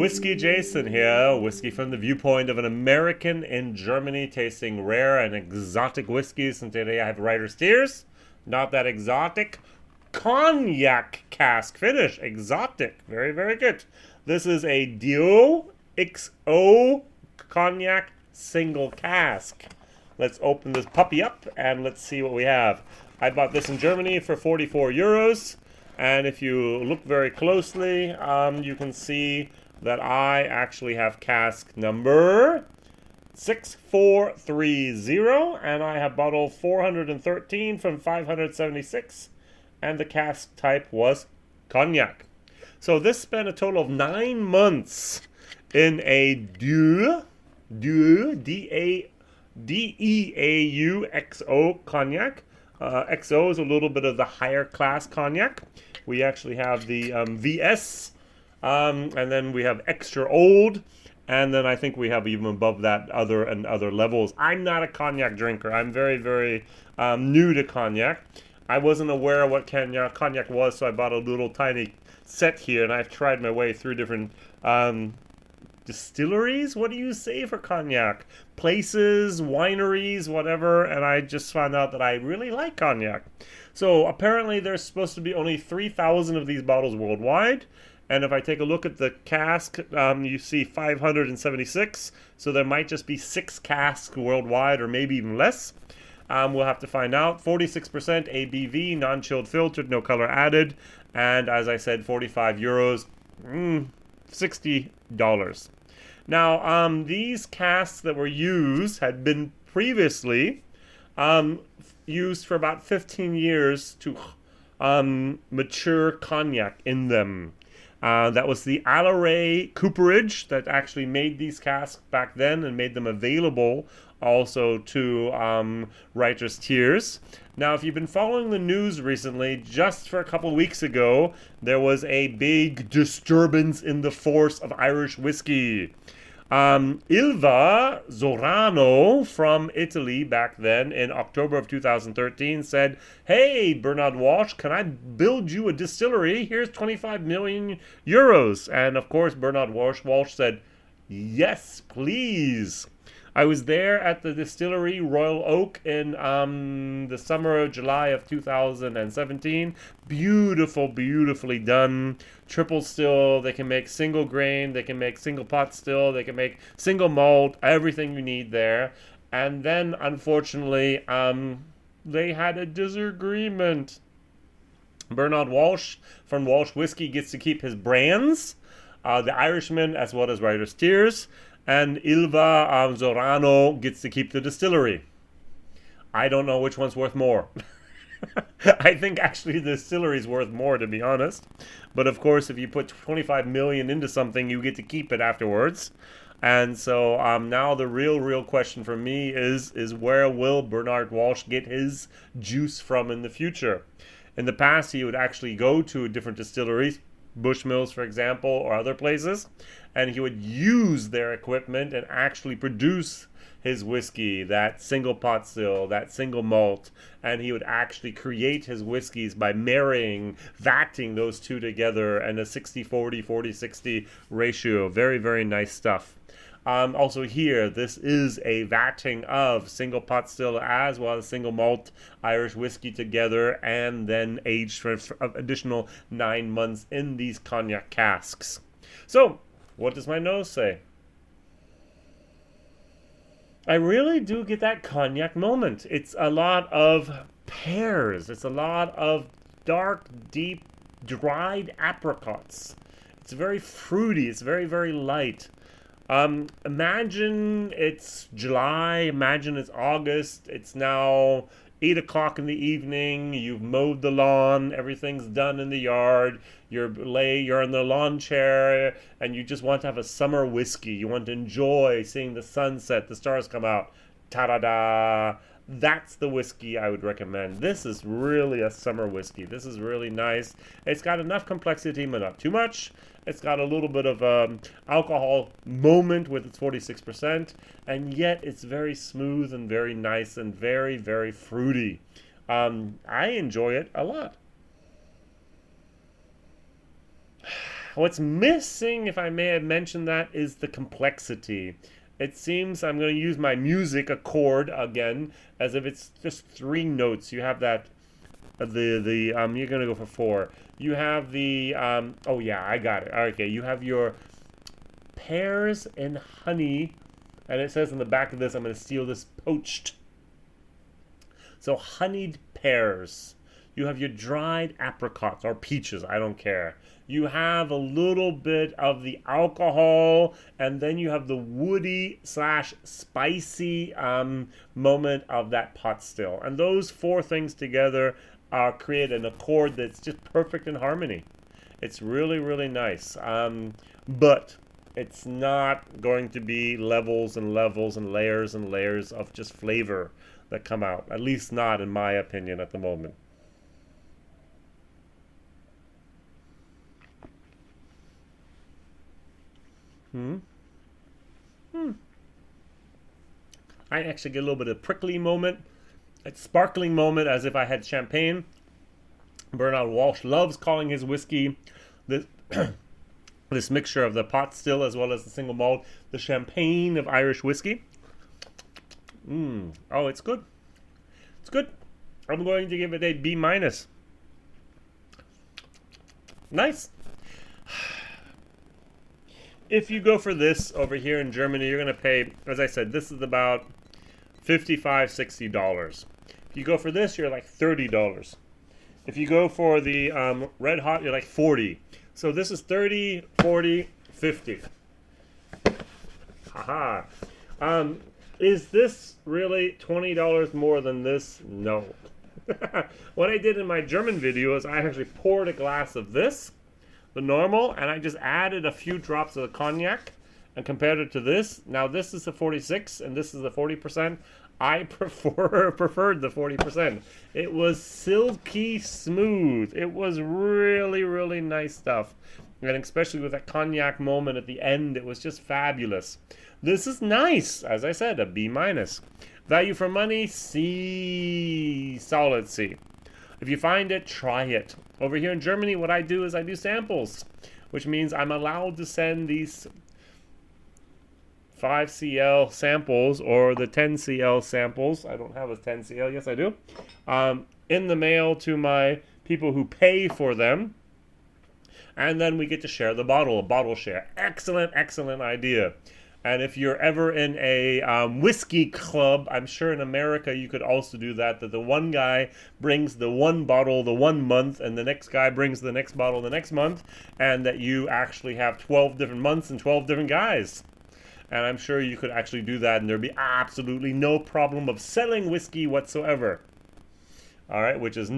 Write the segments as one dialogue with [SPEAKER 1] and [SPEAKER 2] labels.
[SPEAKER 1] WhiskyJason here, whiskey from the viewpoint of an American in Germany tasting rare and exotic whiskeys. And today I have Writer's Tears, not that exotic, Cognac Cask finish, exotic, very, very good. This is a Deau XO Cognac single cask. Let's open this puppy up and let's see what we have. I bought this in Germany for 44 euros. And if you look very closely, you can see that I actually have cask number 6430, and I have bottle 413 from 576, and the cask type was cognac. So this spent a total of 9 months in a Deau D-E-A-U XO cognac. XO is a little bit of the higher class cognac. We actually have the VS, and then we have extra old, and then I think we have even above that other levels. I'm not a cognac drinker. I'm very, very new to cognac. I wasn't aware of what cognac was, so I bought a little tiny set here, and I've tried my way through different distilleries, what do you say for cognac? Places, wineries, whatever, and I just found out that I really like cognac. So apparently there's supposed to be only 3,000 of these bottles worldwide, and if I take a look at the cask, you see 576, so there might just be 6 casks worldwide, or maybe even less. We'll have to find out. 46% Abv Non Chilled Filtered, no color added, and as I said, 45 euros, $60. Now, these casks that were used had been previously used for about 15 years to mature cognac in them. That was the Allaryand cooperage that actually made these casks back then and made them available also to Writer's Tears. Now, if you've been following the news recently, just for a couple weeks ago, there was a big disturbance in the force of Irish whiskey. Ilva Zorano from Italy back then in October of 2013 said, "Hey, Bernard Walsh, can I build you a distillery? Here's 25 million euros. And of course, Bernard Walsh said, "Yes, please." I was there at the distillery Royal Oak in the summer of July of 2017. Beautiful, beautifully done. Triple still. They can make single grain. They can make single pot still. They can make single malt. Everything you need there. And then, unfortunately, they had a disagreement. Bernard Walsh from Walsh Whiskey gets to keep his brands. The Irishman, as well as Writer's Tears. And Ilva Zorano gets to keep the distillery. I don't know which one's worth more. I think actually the distillery is worth more, to be honest. But of course, if you put 25 million into something, you get to keep it afterwards. And so now the real question for me is where will Bernard Walsh get his juice from in the future? In the past, he would actually go to different distilleries, Bushmills, for example, or other places, and he would use their equipment and actually produce his whiskey, that single pot still, that single malt, and he would actually create his whiskeys by marrying, vatting those two together in a 60-40, 40-60 ratio. Very, very nice stuff. Also here, this is a vatting of single pot still as well as single malt Irish whiskey together and then aged for additional 9 months in these cognac casks. So, what does my nose say? I really do get that cognac moment. It's a lot of pears. It's a lot of dark, deep, dried apricots. It's very fruity. It's very, very light. Imagine it's July, imagine it's August, it's now 8 o'clock in the evening, you've mowed the lawn, everything's done in the yard, you're in the lawn chair, and you just want to have a summer whiskey. You want to enjoy seeing the sunset, the stars come out, ta-da-da. That's the whiskey I would recommend. This is really a summer whiskey. This is really nice. It's got enough complexity, but not too much. It's got a little bit of alcohol moment with its 46%, and yet it's very smooth and very nice and very, very fruity. I enjoy it a lot. what's missing, if I may have mentioned that, is the complexity. It seems I'm going to use my music accord again, as if it's just 3 notes. You have that, you're going to go for 4. You have the, oh yeah, I got it. Okay, you have your pears and honey, and it says on the back of this, I'm going to steal this, poached. So honeyed pears. You have your dried apricots or peaches, I don't care. You have a little bit of the alcohol, and then you have the woody / spicy moment of that pot still. And those 4 things together create an accord that's just perfect in harmony. It's really, really nice. But it's not going to be levels and levels and layers of just flavor that come out. At least not in my opinion at the moment. I actually get a little bit of prickly moment, a sparkling moment, as if I had champagne. Bernard Walsh loves calling his whiskey this this mixture of the pot still as well as the single malt, the champagne of Irish whiskey. Oh, it's good. It's good. I'm going to give it a B-. Nice. If you go for this over here in Germany, you're going to pay, as I said, this is about $55, $60. If you go for this, you're like $30. If you go for the Red Hot, you're like $40. So this is 30, 40, 50. Haha. Is this really $20 more than this? No. What I did in my German video is I actually poured a glass of this, the normal, and I just added a few drops of the cognac and compared it to this. Now this is the 46 and this is the 40%. I preferred the 40%. It was silky smooth. It was really, really nice stuff. And especially with that cognac moment at the end, it was just fabulous. This is nice. As I said, a B-. Value for money, C. Solid C. If you find it, try it. Over here in Germany, what I do is I do samples, which means I'm allowed to send these 5 CL samples or the 10 CL samples. I don't have a 10 CL. Yes, I do. In the mail to my people who pay for them. And then we get to share the bottle, a bottle share. Excellent, excellent idea. And if you're ever in a whiskey club, I'm sure in America you could also do that, that the one guy brings the one bottle the one month and the next guy brings the next bottle the next month, and that you actually have 12 different months and 12 different guys. And I'm sure you could actually do that and there'd be absolutely no problem of selling whiskey whatsoever. All right, which is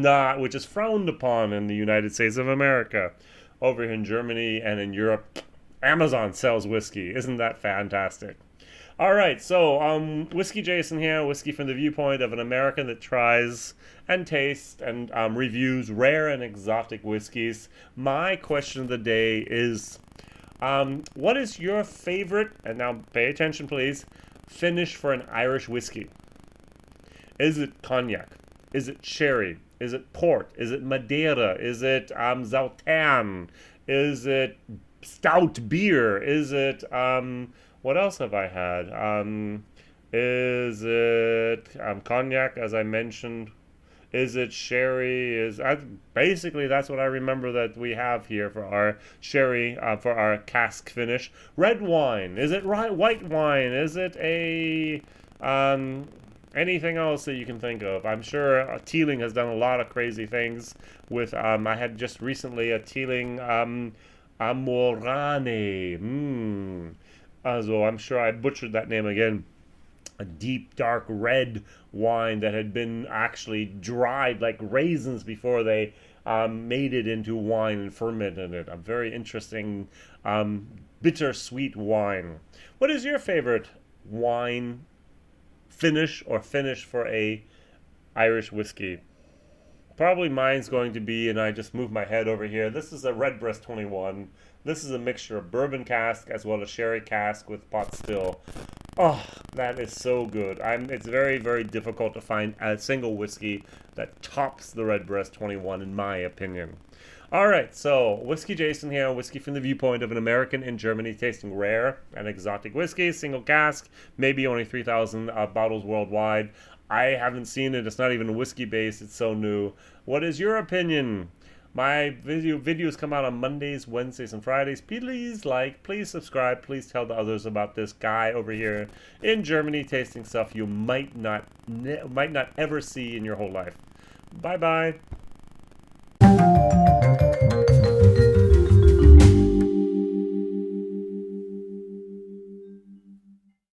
[SPEAKER 1] frowned upon in the United States of America. Over here in Germany and in Europe, Amazon sells whiskey. Isn't that fantastic? All right, so WhiskyJason here, whiskey from the viewpoint of an American that tries and tastes and reviews rare and exotic whiskeys. My question of the day is, what is your favorite, and now pay attention please, finish for an Irish whiskey? Is it cognac? Is it sherry? Is it port? Is it Madeira? Is it Zauternes? Is it stout beer? Is it, what else have I had? Is it cognac, as I mentioned? Is it sherry? Basically, that's what I remember that we have here for our sherry, for our cask finish. Red wine. Is it white wine? Is it a... anything else that you can think of? I'm sure Teeling has done a lot of crazy things with, I had just recently a Teeling Amorane. So I'm sure I butchered that name again. A deep, dark red wine that had been actually dried like raisins before they made it into wine and fermented it. A very interesting, bittersweet wine. What is your favorite wine finish for a Irish whiskey? Probably mine's going to be, and I just moved my head over here, this is a Redbreast 21. This is a mixture of bourbon cask as well as sherry cask with pot still. Oh, that is so good. It's very, very difficult to find a single whiskey that tops the Redbreast 21, in my opinion. Alright, so WhiskyJason here, whiskey from the viewpoint of an American in Germany tasting rare and exotic whiskey, single cask, maybe only 3,000 bottles worldwide. I haven't seen it, it's not even whiskey based, it's so new. What is your opinion? My videos come out on Mondays, Wednesdays, and Fridays. Please like, please subscribe, please tell the others about this guy over here in Germany tasting stuff you might not ever see in your whole life. Bye-bye.